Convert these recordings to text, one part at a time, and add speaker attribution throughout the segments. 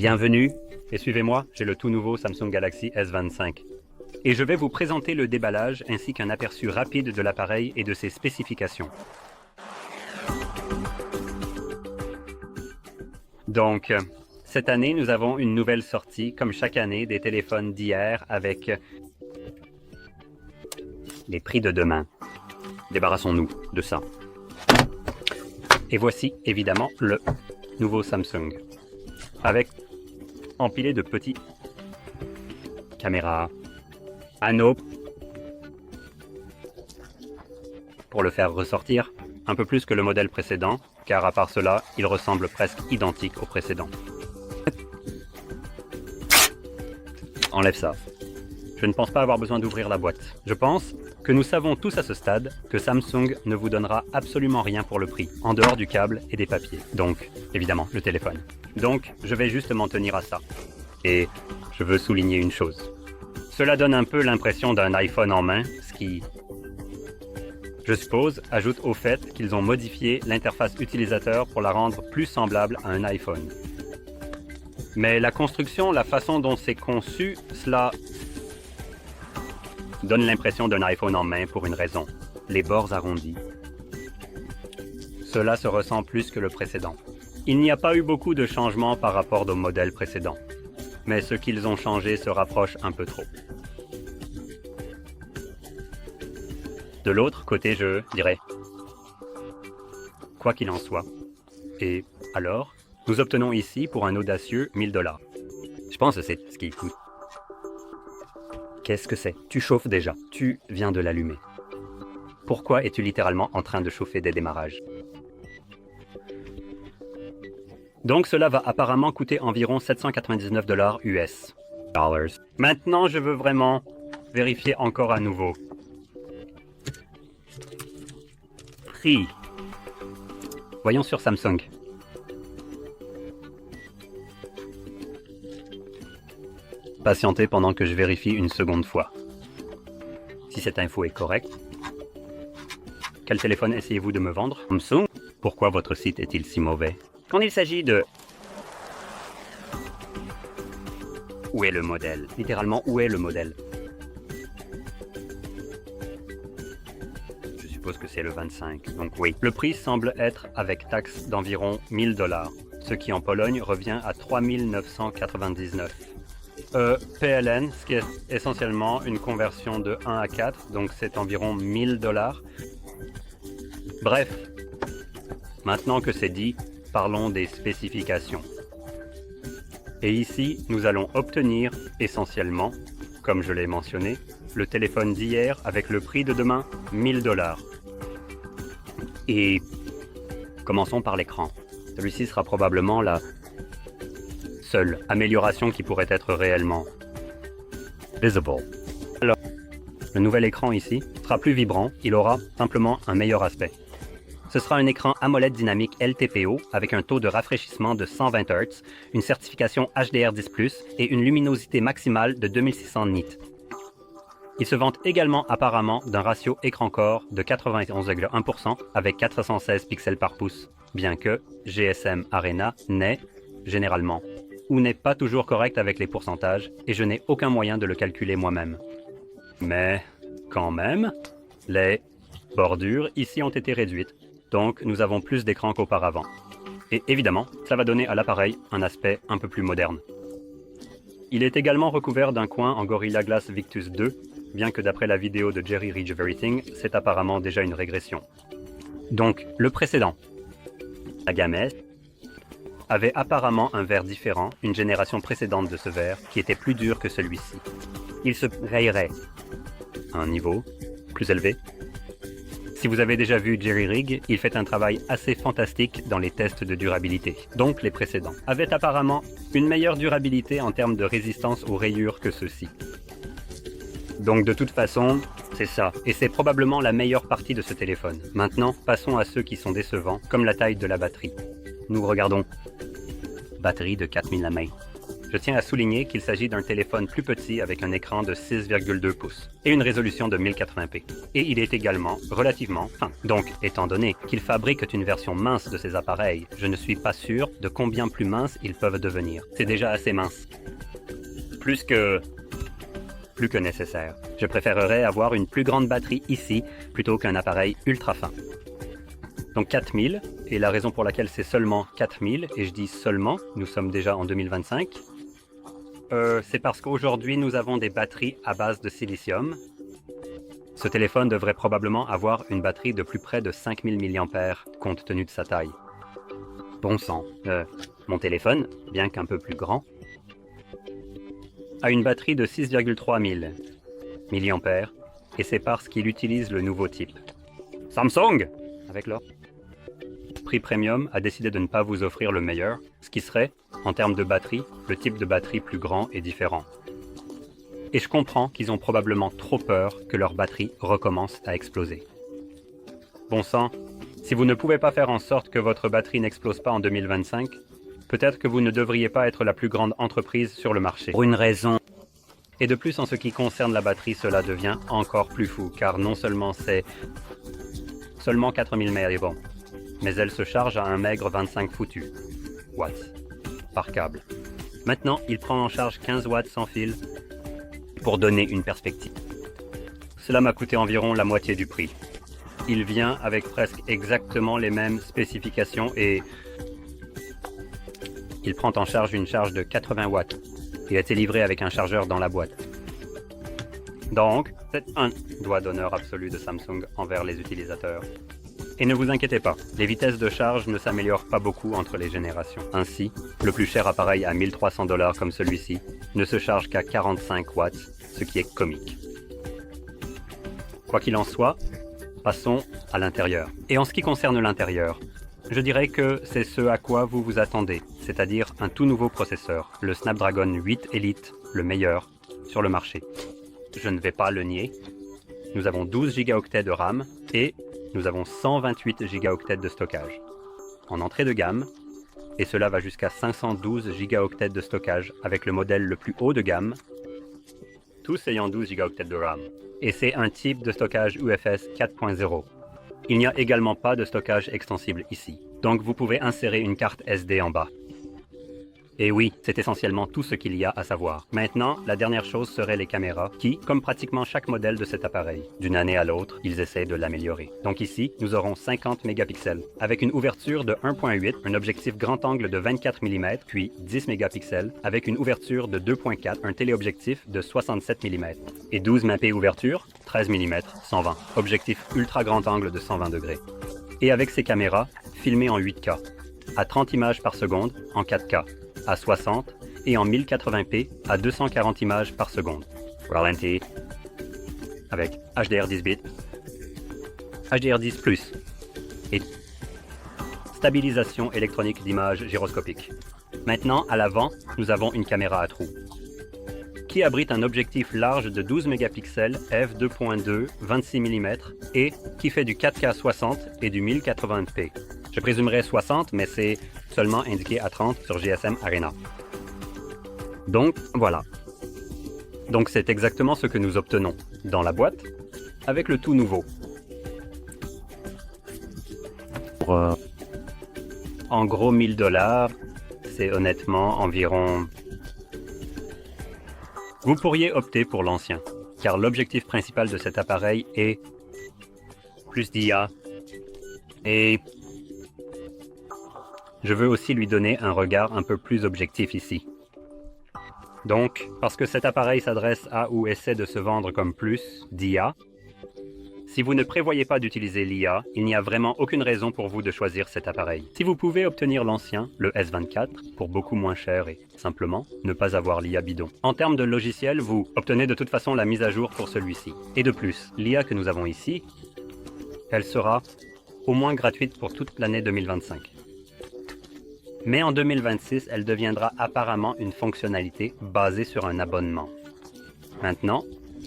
Speaker 1: Bienvenue et suivez-moi, j'ai le tout nouveau Samsung Galaxy S25. Et je vais vous présenter le déballage ainsi qu'un aperçu rapide de l'appareil et de ses spécifications. Donc, cette année, nous avons une nouvelle sortie, comme chaque année, des téléphones d'hier avec les prix de demain. Débarrassons-nous de ça. Et voici évidemment le nouveau Samsung, avec empilé de petits caméras, anneaux, pour le faire ressortir, un peu plus que le modèle précédent, car à part cela, il ressemble presque identique au précédent. Enlève ça. Je ne pense pas avoir besoin d'ouvrir la boîte. Je pense que nous savons tous à ce stade que Samsung ne vous donnera absolument rien pour le prix, en dehors du câble et des papiers. Donc, évidemment, le téléphone. Donc, je vais juste m'en tenir à ça. Et je veux souligner une chose. Cela donne un peu l'impression d'un iPhone en main, ce qui, je suppose, ajoute au fait qu'ils ont modifié l'interface utilisateur pour la rendre plus semblable à un iPhone. Mais la construction, la façon dont c'est conçu, cela donne l'impression d'un iPhone en main pour une raison. Les bords arrondis. Cela se ressent plus que le précédent. Il n'y a pas eu beaucoup de changements par rapport au modèle précédent. Mais ce qu'ils ont changé se rapproche un peu trop. De l'autre côté, je dirais, quoi qu'il en soit. Et alors, nous obtenons ici pour un audacieux 1000 $. Je pense que c'est ce qu'il coûte. Qu'est-ce que c'est? Tu chauffes déjà. Tu viens de l'allumer. Pourquoi es-tu littéralement en train de chauffer dès démarrage? Donc cela va apparemment coûter environ 799 $ US. Maintenant, je veux vraiment vérifier encore à nouveau. Prix. Voyons sur Samsung. Patientez pendant que je vérifie une seconde fois. Si cette info est correcte. Quel téléphone essayez-vous de me vendre? Samsung? Pourquoi votre site est-il si mauvais? Quand il s'agit de... Où est le modèle? Littéralement, où est le modèle? Je suppose que c'est le 25, donc oui. Le prix semble être avec taxe d'environ 1000 $, ce qui en Pologne revient à 3999. PLN, ce qui est essentiellement une conversion de 1 à 4, donc c'est environ 1000 $. Bref, maintenant que c'est dit, parlons des spécifications. Et ici, nous allons obtenir essentiellement, comme je l'ai mentionné, le téléphone d'hier avec le prix de demain, 1000 $. Et commençons par l'écran. Celui-ci sera probablement la seule amélioration qui pourrait être réellement visible. Alors, le nouvel écran ici sera plus vibrant, il aura simplement un meilleur aspect. Ce sera un écran AMOLED dynamique LTPO avec un taux de rafraîchissement de 120 Hz, une certification HDR10+, et une luminosité maximale de 2600 nits. Il se vante également apparemment d'un ratio écran-corps de 91,1% avec 416 pixels par pouce, bien que GSM Arena n'est, généralement, ou n'est pas toujours correct avec les pourcentages, et je n'ai aucun moyen de le calculer moi-même. Mais, quand même, les bordures ici ont été réduites, donc nous avons plus d'écran qu'auparavant. Et évidemment, ça va donner à l'appareil un aspect un peu plus moderne. Il est également recouvert d'un coin en Gorilla Glass Victus 2, bien que d'après la vidéo de Jerry Rig Everything, c'est apparemment déjà une régression. Donc, le précédent, la gamme S, avait apparemment un verre différent, une génération précédente de ce verre, qui était plus dur que celui-ci. Il se rayerait à un niveau plus élevé. Si vous avez déjà vu Jerry Rig, il fait un travail assez fantastique dans les tests de durabilité. Donc les précédents avaient apparemment une meilleure durabilité en termes de résistance aux rayures que ceux-ci. Donc de toute façon, c'est ça. Et c'est probablement la meilleure partie de ce téléphone. Maintenant, passons à ceux qui sont décevants, comme la taille de la batterie. Nous regardons. Batterie de 4000 mAh. Je tiens à souligner qu'il s'agit d'un téléphone plus petit avec un écran de 6,2 pouces et une résolution de 1080p. Et il est également relativement fin. Donc, étant donné qu'ils fabriquent une version mince de ces appareils, je ne suis pas sûr de combien plus minces ils peuvent devenir. C'est déjà assez mince. Plus que nécessaire. Je préférerais avoir une plus grande batterie ici plutôt qu'un appareil ultra fin. Donc 4000, et la raison pour laquelle c'est seulement 4000, et je dis seulement, nous sommes déjà en 2025, c'est parce qu'aujourd'hui nous avons des batteries à base de silicium. Ce téléphone devrait probablement avoir une batterie de plus près de 5000 mAh compte tenu de sa taille. Bon sang, mon téléphone, bien qu'un peu plus grand, a une batterie de 6,3 mAh, et c'est parce qu'il utilise le nouveau type. Samsung, avec leur prix premium, a décidé de ne pas vous offrir le meilleur, ce qui serait, en termes de batterie, le type de batterie plus grand et différent. Et je comprends qu'ils ont probablement trop peur que leur batterie recommence à exploser. Bon sang, si vous ne pouvez pas faire en sorte que votre batterie n'explose pas en 2025, peut-être que vous ne devriez pas être la plus grande entreprise sur le marché. Pour une raison. Et de plus, en ce qui concerne la batterie, cela devient encore plus fou, car non seulement c'est seulement 4000 mAh, mais elle se charge à un maigre 25 foutus watts par câble. Maintenant, il prend en charge 15 watts sans fil pour donner une perspective. Cela m'a coûté environ la moitié du prix. Il vient avec presque exactement les mêmes spécifications et il prend en charge une charge de 80 watts. Il a été livré avec un chargeur dans la boîte. Donc, c'est un doigt d'honneur absolu de Samsung envers les utilisateurs. Et ne vous inquiétez pas, les vitesses de charge ne s'améliorent pas beaucoup entre les générations. Ainsi, le plus cher appareil à 1300 $ comme celui-ci ne se charge qu'à 45 watts, ce qui est comique. Quoi qu'il en soit, passons à l'intérieur. Et en ce qui concerne l'intérieur, je dirais que c'est ce à quoi vous vous attendez, c'est-à-dire un tout nouveau processeur, le Snapdragon 8 Elite, le meilleur sur le marché. Je ne vais pas le nier. Nous avons 12 Go de RAM et nous avons 128 Go de stockage. En entrée de gamme, et cela va jusqu'à 512 Go de stockage avec le modèle le plus haut de gamme, tous ayant 12 Go de RAM. Et c'est un type de stockage UFS 4.0. Il n'y a également pas de stockage extensible ici, donc vous pouvez insérer une carte SD en bas. Et oui, c'est essentiellement tout ce qu'il y a à savoir. Maintenant, la dernière chose serait les caméras, qui, comme pratiquement chaque modèle de cet appareil, d'une année à l'autre, ils essaient de l'améliorer. Donc ici, nous aurons 50 mégapixels, avec une ouverture de 1.8, un objectif grand angle de 24 mm, puis 10 mégapixels, avec une ouverture de 2.4, un téléobjectif de 67 mm, et 12 MP ouverture, 13 mm, 120, objectif ultra grand angle de 120 degrés. Et avec ces caméras, filmées en 8K, à 30 images par seconde, en 4K, à 60 et en 1080p à 240 images par seconde. Ralenti avec HDR10 bits, HDR10+, et stabilisation électronique d'image gyroscopique. Maintenant, à l'avant, nous avons une caméra à trous qui abrite un objectif large de 12 mégapixels f2.2 26 mm et qui fait du 4K 60 et du 1080p. Je présumerais 60, mais c'est seulement indiqué à 30 sur GSM Arena. Donc, voilà. Donc c'est exactement ce que nous obtenons dans la boîte, avec le tout nouveau. En gros, 1000 $, c'est honnêtement environ... Vous pourriez opter pour l'ancien, car l'objectif principal de cet appareil est plus d'IA et... Je veux aussi lui donner un regard un peu plus objectif ici. Donc, parce que cet appareil s'adresse à ou essaie de se vendre comme plus d'IA, si vous ne prévoyez pas d'utiliser l'IA, il n'y a vraiment aucune raison pour vous de choisir cet appareil. Si vous pouvez obtenir l'ancien, le S24, pour beaucoup moins cher et simplement ne pas avoir l'IA bidon. En termes de logiciel, vous obtenez de toute façon la mise à jour pour celui-ci. Et de plus, l'IA que nous avons ici, elle sera au moins gratuite pour toute l'année 2025. Mais en 2026, elle deviendra apparemment une fonctionnalité basée sur un abonnement. Maintenant,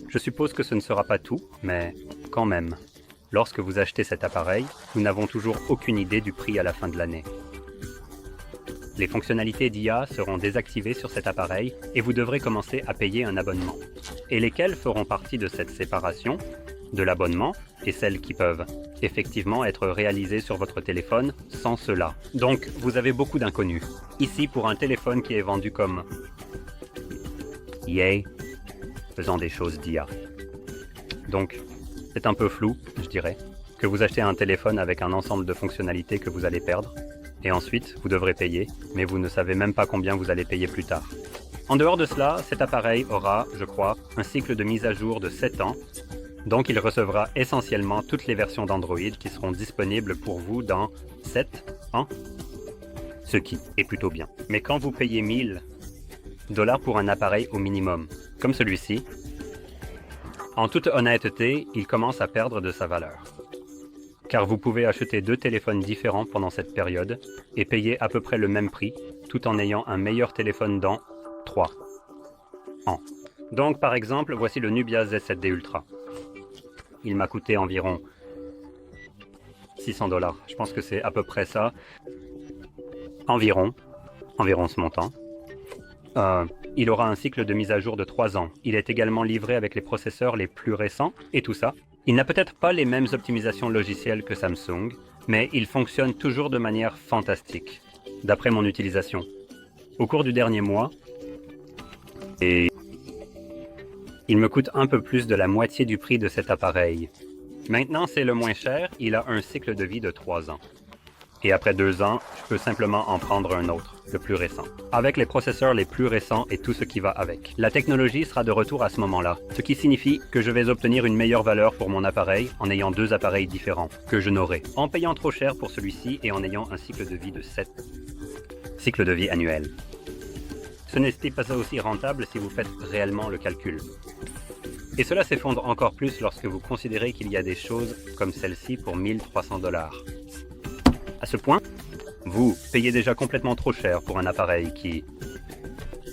Speaker 1: je suppose que ce ne sera pas tout, mais quand même. Lorsque vous achetez cet appareil, nous n'avons toujours aucune idée du prix à la fin de l'année. Les fonctionnalités d'IA seront désactivées sur cet appareil et vous devrez commencer à payer un abonnement. Et lesquelles feront partie de cette séparation de l'abonnement et celles qui peuvent effectivement être réalisées sur votre téléphone sans cela. Donc, vous avez beaucoup d'inconnus. Ici, pour un téléphone qui est vendu comme Yay, faisant des choses d'IA. Donc, c'est un peu flou, je dirais, que vous achetez un téléphone avec un ensemble de fonctionnalités que vous allez perdre, et ensuite, vous devrez payer, mais vous ne savez même pas combien vous allez payer plus tard. En dehors de cela, cet appareil aura, je crois, un cycle de mise à jour de 7 ans, donc il recevra essentiellement toutes les versions d'Android qui seront disponibles pour vous dans 7 ans, ce qui est plutôt bien. Mais quand vous payez $1000 pour un appareil au minimum, comme celui-ci, en toute honnêteté, il commence à perdre de sa valeur. Car vous pouvez acheter 2 téléphones différents pendant cette période et payer à peu près le même prix, tout en ayant un meilleur téléphone dans 3 ans. Donc par exemple, voici le Nubia Z7D Ultra. Il m'a coûté environ $600. Je pense que c'est à peu près ça. Environ ce montant. Il aura un cycle de mise à jour de 3 ans. Il est également livré avec les processeurs les plus récents et tout ça. Il n'a peut-être pas les mêmes optimisations logicielles que Samsung, mais il fonctionne toujours de manière fantastique, d'après mon utilisation. Au cours du dernier mois, et il me coûte un peu plus de la moitié du prix de cet appareil. Maintenant, c'est le moins cher, il a un cycle de vie de 3 ans. Et après 2 ans, je peux simplement en prendre un autre, le plus récent. Avec les processeurs les plus récents et tout ce qui va avec. La technologie sera de retour à ce moment-là, ce qui signifie que je vais obtenir une meilleure valeur pour mon appareil en ayant 2 appareils différents, que je n'aurai, en payant trop cher pour celui-ci et en ayant un cycle de vie de 7. Cycle de vie annuel. Ce n'est pas aussi rentable si vous faites réellement le calcul. Et cela s'effondre encore plus lorsque vous considérez qu'il y a des choses comme celle-ci pour $1300. À ce point, vous payez déjà complètement trop cher pour un appareil qui,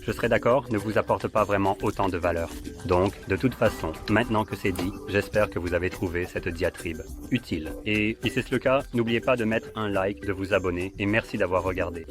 Speaker 1: je serais d'accord, ne vous apporte pas vraiment autant de valeur. Donc, de toute façon, maintenant que c'est dit, j'espère que vous avez trouvé cette diatribe utile. Et si c'est le cas, n'oubliez pas de mettre un like, de vous abonner et merci d'avoir regardé.